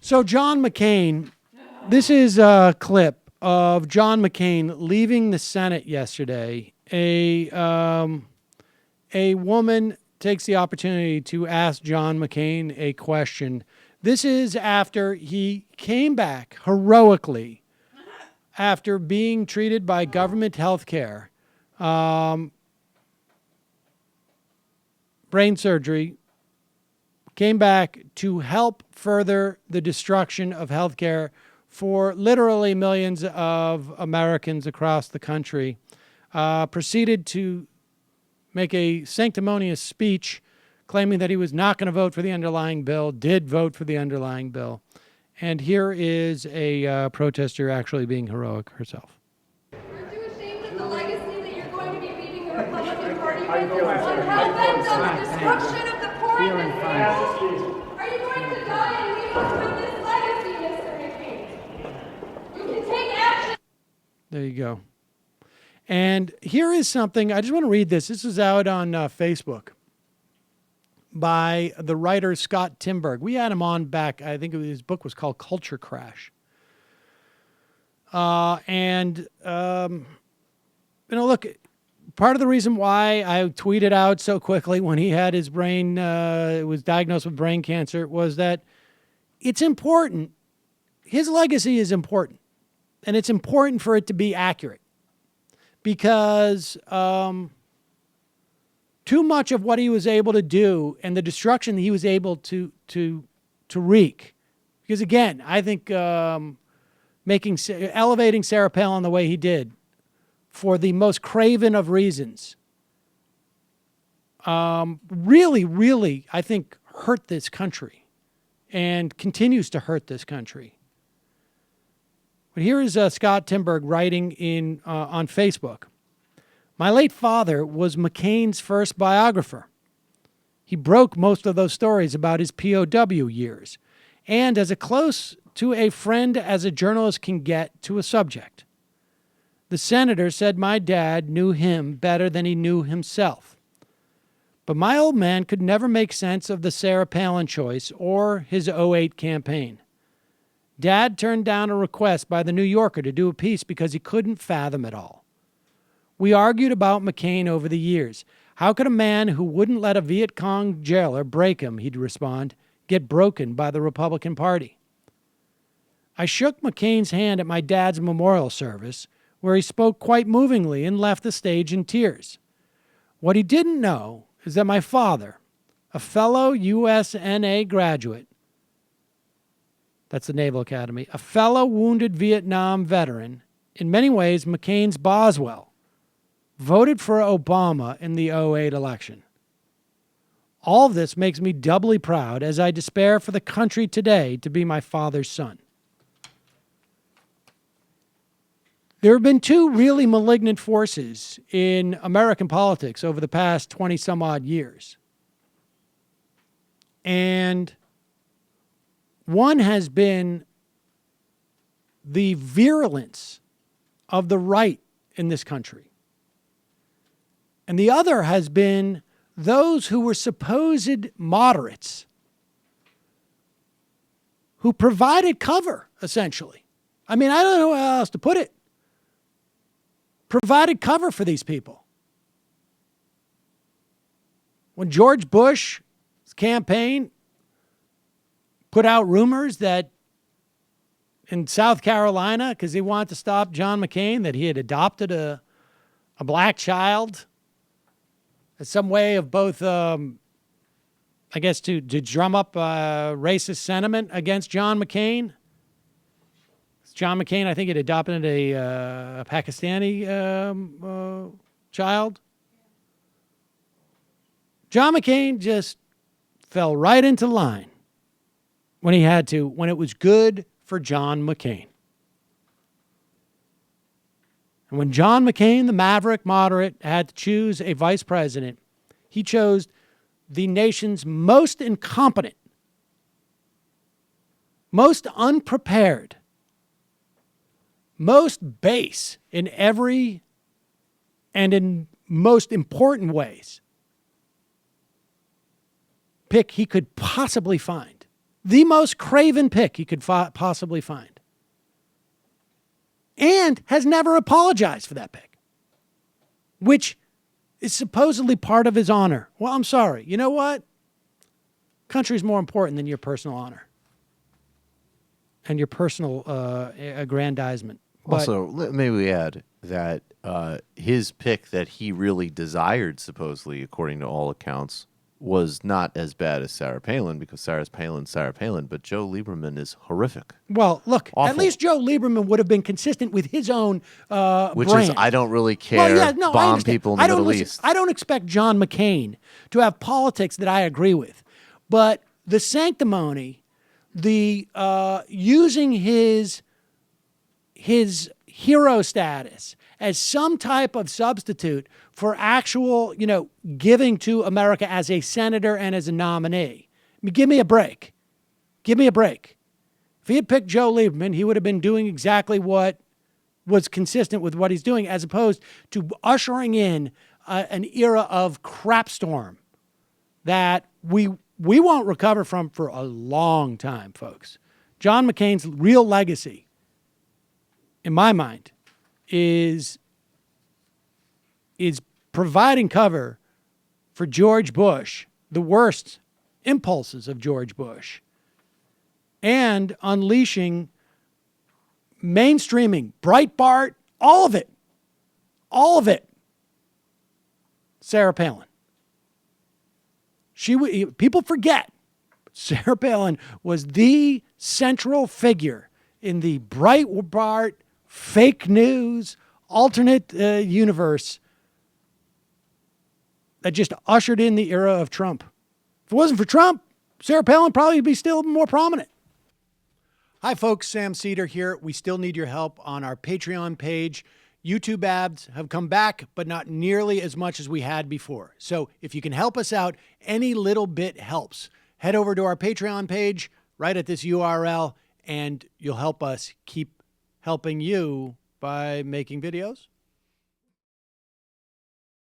So John McCain, this is a clip of John McCain leaving the Senate yesterday. A woman takes the opportunity to ask John McCain a question. This is after he came back heroically after being treated by government health care, brain surgery, came back to help further the destruction of healthcare for literally millions of Americans across the country, proceeded to make a sanctimonious speech claiming that he was not going to vote for the underlying bill, did vote for the underlying bill. And here is a protester actually being heroic herself. Aren't you ashamed of the legacy that you're going to be leaving the Republican Party with? On how bent on the destruction of the poor and the disabled? Are you going to die and leave us with this legacy, Mr. McCain? You can take action. There you go. And here is something, I just want to read this. This is out on Facebook by the writer Scott Timberg. We had him on back, I think his book was called Culture Crash. Look, part of the reason why I tweeted out so quickly when he had his brain, was diagnosed with brain cancer, was that it's important. His legacy is important. And it's important for it to be accurate. Because too much of what he was able to do and the destruction that he was able to wreak. Because again, I think elevating Sarah Palin the way he did for the most craven of reasons really, I think, hurt this country and continues to hurt this country. But here is Scott Timberg writing on Facebook. My late father was McCain's first biographer. He broke most of those stories about his POW years, and as close to a friend as a journalist can get to a subject. The senator said my dad knew him better than he knew himself. But my old man could never make sense of the Sarah Palin choice or his '08 campaign. Dad turned down a request by the New Yorker to do a piece because he couldn't fathom it all. We argued about McCain over the years. How could a man who wouldn't let a Viet Cong jailer break him, he'd respond, get broken by the Republican Party? I shook McCain's hand at my dad's memorial service, where he spoke quite movingly and left the stage in tears. What he didn't know is that my father, a fellow USNA graduate, that's the Naval Academy, a fellow wounded Vietnam veteran, in many ways McCain's Boswell, voted for Obama in the '08 election. All of this makes me doubly proud as I despair for the country today to be my father's son. There have been two really malignant forces in American politics over the past 20-some-odd years. And one has been the virulence of the right in this country. And the other has been those who were supposed moderates who provided cover, essentially. I mean, I don't know how else to put it. Provided cover for these people. When George Bush's campaign put out rumors that in South Carolina, because he wanted to stop John McCain, that he had adopted a black child as some way of both, I guess, to drum up racist sentiment against John McCain. John McCain, I think, had adopted a Pakistani child. John McCain just fell right into line when he had to, when it was good for John McCain. And when John McCain, the maverick moderate, had to choose a vice president, he chose the nation's most incompetent, most unprepared, most base in every and in most important ways pick he could possibly find. The most craven pick he could possibly find. And has never apologized for that pick, which is supposedly part of his honor. Well, I'm sorry. You know what? Country's more important than your personal honor and your personal aggrandizement. Also, maybe we add that his pick that he really desired, supposedly, according to all accounts, was not as bad as Sarah Palin, because Sarah Palin, but Joe Lieberman is horrific. Well, look, Awful. At least Joe Lieberman would have been consistent with his own Which brand. is, I don't really care, Well, yeah, no, I bomb understand. people in the Middle East. I don't expect John McCain to have politics that I agree with, but the sanctimony, the using his hero status as some type of substitute for actual, giving to America as a senator and as a nominee. I mean, give me a break. Give me a break. If he had picked Joe Lieberman, he would have been doing exactly what was consistent with what he's doing, as opposed to ushering in an era of crapstorm that we won't recover from for a long time, folks. John McCain's real legacy, in my mind, is providing cover for George Bush, the worst impulses of George Bush, and unleashing, mainstreaming, Breitbart, all of it, Sarah Palin. People forget, Sarah Palin was the central figure in the Breitbart, fake news, alternate universe that just ushered in the era of Trump. If it wasn't for Trump, Sarah Palin probably would be still more prominent. Hi, folks. Sam Seder here. We still need your help on our Patreon page. YouTube ads have come back, but not nearly as much as we had before. So if you can help us out, any little bit helps. Head over to our Patreon page right at this URL, and you'll help us keep helping you by making videos